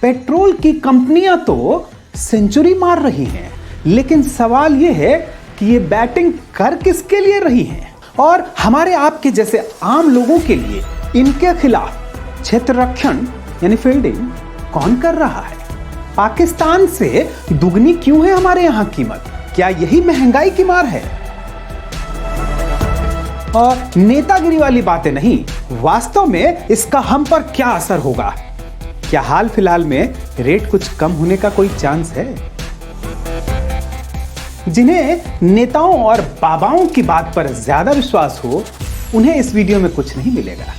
Petrol की कंपनियां तो सेंचुरी मार रही हैं, लेकिन सवाल यह है कि ये बैटिंग कर किसके लिए रही हैं और हमारे आपके जैसे आम लोगों के लिए इनके खिलाफ क्षेत्र रक्षण यानी फील्डिंग कौन कर रहा है? पाकिस्तान से दुगनी क्यों है हमारे यहां कीमत? क्या यही महंगाई की मार है? और नेतागिरी वाली बातें नहीं, वास्तव में इसका हम पर क्या असर होगा? क्या हाल फिलहाल में रेट कुछ कम होने का कोई चांस है? जिन्हें नेताओं और बाबाओं की बात पर ज्यादा विश्वास हो, उन्हें इस वीडियो में कुछ नहीं मिलेगा।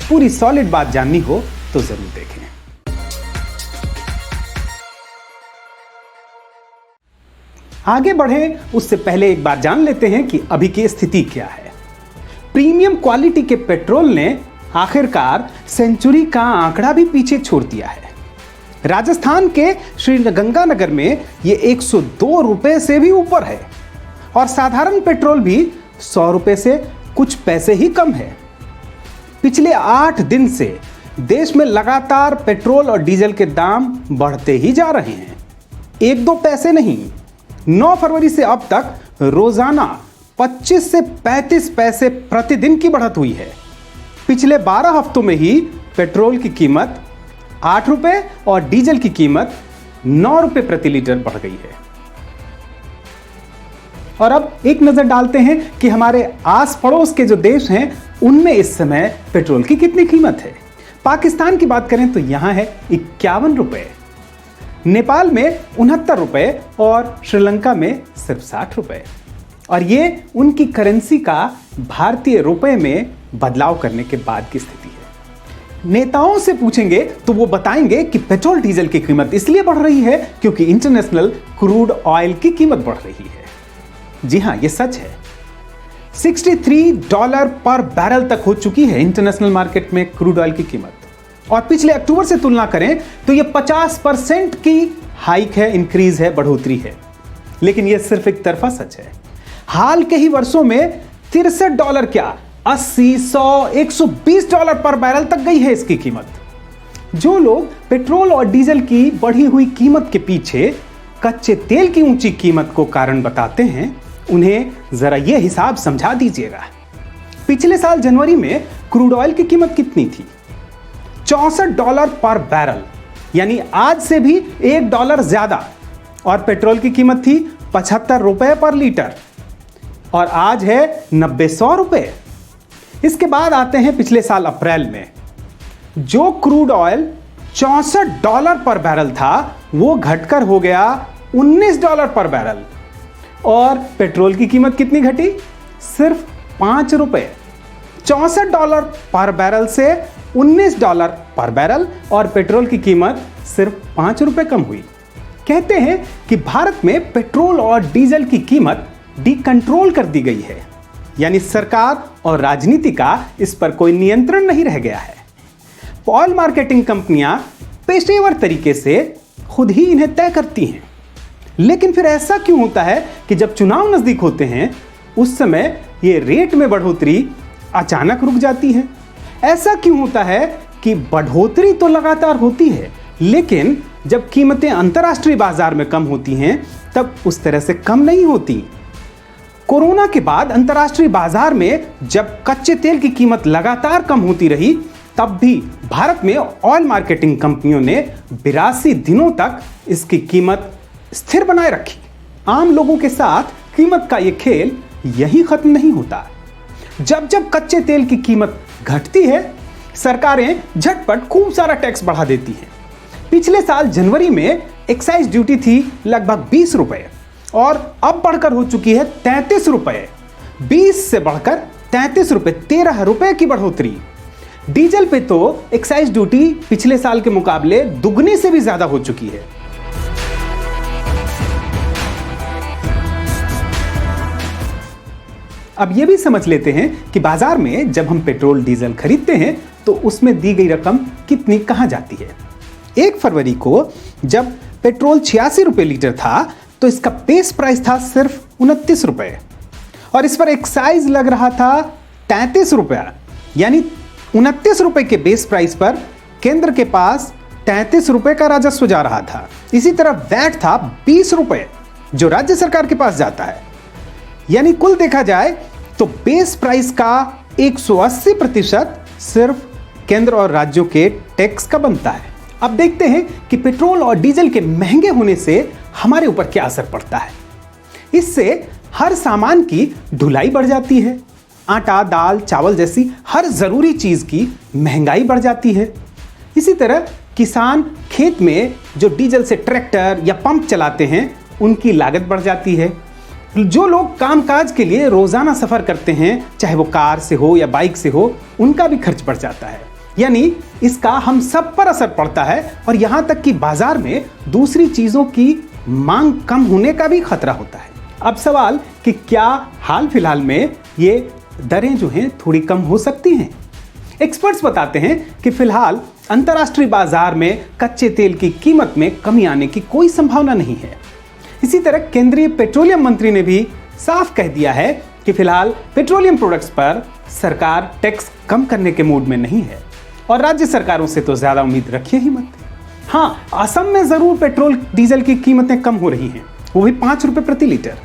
पूरी सॉलिड बात जाननी हो तो जरूर देखें। आगे बढ़ें उससे पहले एक बात जान लेते हैं कि अभी की स्थिति क्या है। प्रीमियम क्वालिटी के पेट्रोल ने आखिरकार सेंचुरी का आंकड़ा भी पीछे छोड़ दिया है। राजस्थान के श्रीगंगानगर में ये 102 रुपए से भी ऊपर है और साधारण पेट्रोल भी 100 रुपए से कुछ पैसे ही कम है। पिछले 8 दिन से देश में लगातार पेट्रोल और डीजल के दाम बढ़ते ही जा रहे हैं, 1-2 पैसे नहीं। 9 फरवरी से अब तक रोजाना 25 से 35 पैसे प्रतिदिन की बढ़त हुई है। पिछले 12 हफ्तों में ही पेट्रोल की कीमत 8 रुपए और डीजल की कीमत 9 रुपए प्रति लीटर बढ़ गई है। और अब एक नजर डालते हैं कि हमारे आस पड़ोस के जो देश हैं उनमें इस समय पेट्रोल की कितनी कीमत है। पाकिस्तान की बात करें तो यहां है 51 रुपए, नेपाल में 69 रुपए और श्रीलंका में सिर्फ 60 रुपए। और ये उनकी करेंसी का भारतीय रुपए में बदलाव करने के बाद की स्थिति है। नेताओं से पूछेंगे तो वो बताएंगे कि पेट्रोल डीजल की कीमत इसलिए बढ़ रही है क्योंकि इंटरनेशनल क्रूड ऑयल की कीमत बढ़ रही है। जी हां, ये सच है। $63 पर बैरल तक हो चुकी है इंटरनेशनल मार्केट में क्रूड ऑयल की कीमत। और पिछले अक्टूबर से तुलना करें तो ये 50% की हाइक है, इंक्रीज है, बढ़ोतरी है। लेकिन यह सिर्फ एक तरफा सच है। हाल के ही वर्षों में $63 क्या 80, 100, $120 पर बैरल तक गई है इसकी कीमत। जो लोग पेट्रोल और डीजल की बढ़ी हुई कीमत के पीछे कच्चे तेल की ऊंची कीमत को कारण बताते हैं, उन्हें जरा यह हिसाब समझा दीजिएगा। पिछले साल जनवरी में क्रूड ऑयल की कीमत कितनी थी? $64 पर बैरल, यानी आज से भी $1 ज्यादा। और पेट्रोल की कीमत थी 75 रुपए पर लीटर और आज है 90-100 रुपए। इसके बाद आते हैं पिछले साल अप्रैल में, जो क्रूड ऑयल $64 पर बैरल था वो घटकर हो गया $19 पर बैरल। और पेट्रोल की कीमत कितनी घटी? सिर्फ 5 रुपए। $64 पर बैरल से $19 पर बैरल और पेट्रोल की कीमत सिर्फ 5 रुपए कम हुई। कहते हैं कि भारत में पेट्रोल और डीजल की कीमत डिकंट्रोल कर दी गई है, यानी सरकार और राजनीति का इस पर कोई नियंत्रण नहीं रह गया है। ऑयल मार्केटिंग कंपनियां पेशेवर तरीके से खुद ही इन्हें तय करती हैं। लेकिन फिर ऐसा क्यों होता है कि जब चुनाव नजदीक होते हैं उस समय ये रेट में बढ़ोतरी अचानक रुक जाती है? ऐसा क्यों होता है कि बढ़ोतरी तो लगातार होती है, लेकिन जब कीमतें अंतर्राष्ट्रीय बाजार में कम होती हैं तब उस तरह से कम नहीं होती? कोरोना के बाद अंतर्राष्ट्रीय बाजार में जब कच्चे तेल की कीमत लगातार कम होती रही, तब भी भारत में ऑयल मार्केटिंग कंपनियों ने 82 दिनों तक इसकी कीमत स्थिर बनाए रखी। आम लोगों के साथ कीमत का यह खेल यही खत्म नहीं होता। जब जब कच्चे तेल की कीमत घटती है, सरकारें झटपट खूब सारा टैक्स बढ़ा देती हैं। पिछले साल जनवरी में एक्साइज ड्यूटी थी लगभग 20 रुपए और अब बढ़कर हो चुकी है 33 रुपए। 20 से बढ़कर 33 रुपए, 13 रुपए की बढ़ोतरी। डीजल पे तो एक्साइज ड्यूटी पिछले साल के मुकाबले दुगनी से भी ज्यादा हो चुकी है। अब यह भी समझ लेते हैं कि बाजार में जब हम पेट्रोल डीजल खरीदते हैं तो उसमें दी गई रकम कितनी कहां जाती है। 1 फरवरी को जब पेट्रोल 86 रुपए लीटर था तो इसका बेस प्राइस था सिर्फ 29 रुपए और इस पर एक्साइज लग रहा था 33 रुपया, यानी 29 रुपए के बेस प्राइस पर केंद्र के पास 33 रुपए का राजस्व जा रहा था। इसी तरह वैट था 20 रुपए, जो राज्य सरकार के पास जाता है। यानी कुल देखा जाए तो बेस प्राइस का 180% सिर्फ केंद्र और राज्यों के टैक्स का बनता है। अब देखते हैं कि पेट्रोल और डीजल के महंगे होने से हमारे ऊपर क्या असर पड़ता है। इससे हर सामान की ढुलाई बढ़ जाती है। आटा, दाल, चावल जैसी हर जरूरी चीज की महंगाई बढ़ जाती है। इसी तरह किसान खेत में जो डीजल से ट्रैक्टर या पंप चलाते हैं, उनकी लागत बढ़ जाती है। जो लोग कामकाज के लिए रोजाना सफर करते हैं, चाहे वो कार से हो या बाइक से हो, उनका भी खर्च बढ़ जाता है। यानी इसका हम सब पर असर पड़ता है और यहां तक कि बाजार में दूसरी चीजों की मांग कम होने का भी खतरा होता है। अब सवाल कि क्या हाल फिलहाल में ये दरें जो हैं थोड़ी कम हो सकती हैं? एक्सपर्ट्स बताते हैं कि फिलहाल अंतर्राष्ट्रीय बाजार में कच्चे तेल की कीमत में कमी आने की कोई संभावना नहीं है। इसी तरह केंद्रीय पेट्रोलियम मंत्री ने भी साफ कह दिया है कि फिलहाल पेट्रोलियम प्रोडक्ट्स पर सरकार टैक्स कम करने के मूड में नहीं है और राज्य सरकारों से तो ज्यादा उम्मीद रखिए ही मत। हाँ, असम में जरूर पेट्रोल डीजल की कीमतें कम हो रही हैं, वो भी 5 रुपए प्रति लीटर।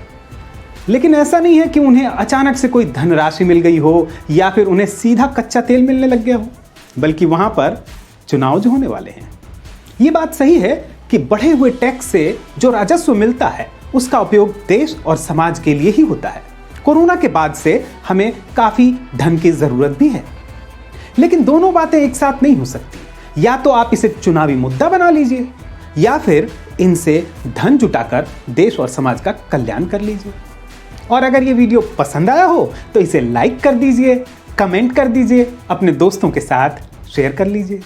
लेकिन ऐसा नहीं है कि उन्हें अचानक से कोई धनराशि मिल गई हो या फिर उन्हें सीधा कच्चा तेल मिलने लग गया हो, बल्कि वहां पर चुनाव जो होने वाले हैं। ये बात सही है कि बढ़े हुए टैक्स से जो राजस्व मिलता है उसका उपयोग देश और समाज के लिए ही होता है। कोरोना के बाद से हमें काफी धन की जरूरत भी है, लेकिन दोनों बातें एक साथ नहीं हो सकती। या तो आप इसे चुनावी मुद्दा बना लीजिए या फिर इनसे धन जुटाकर देश और समाज का कल्याण कर लीजिए। और अगर ये वीडियो पसंद आया हो तो इसे लाइक कर दीजिए, कमेंट कर दीजिए, अपने दोस्तों के साथ शेयर कर लीजिए।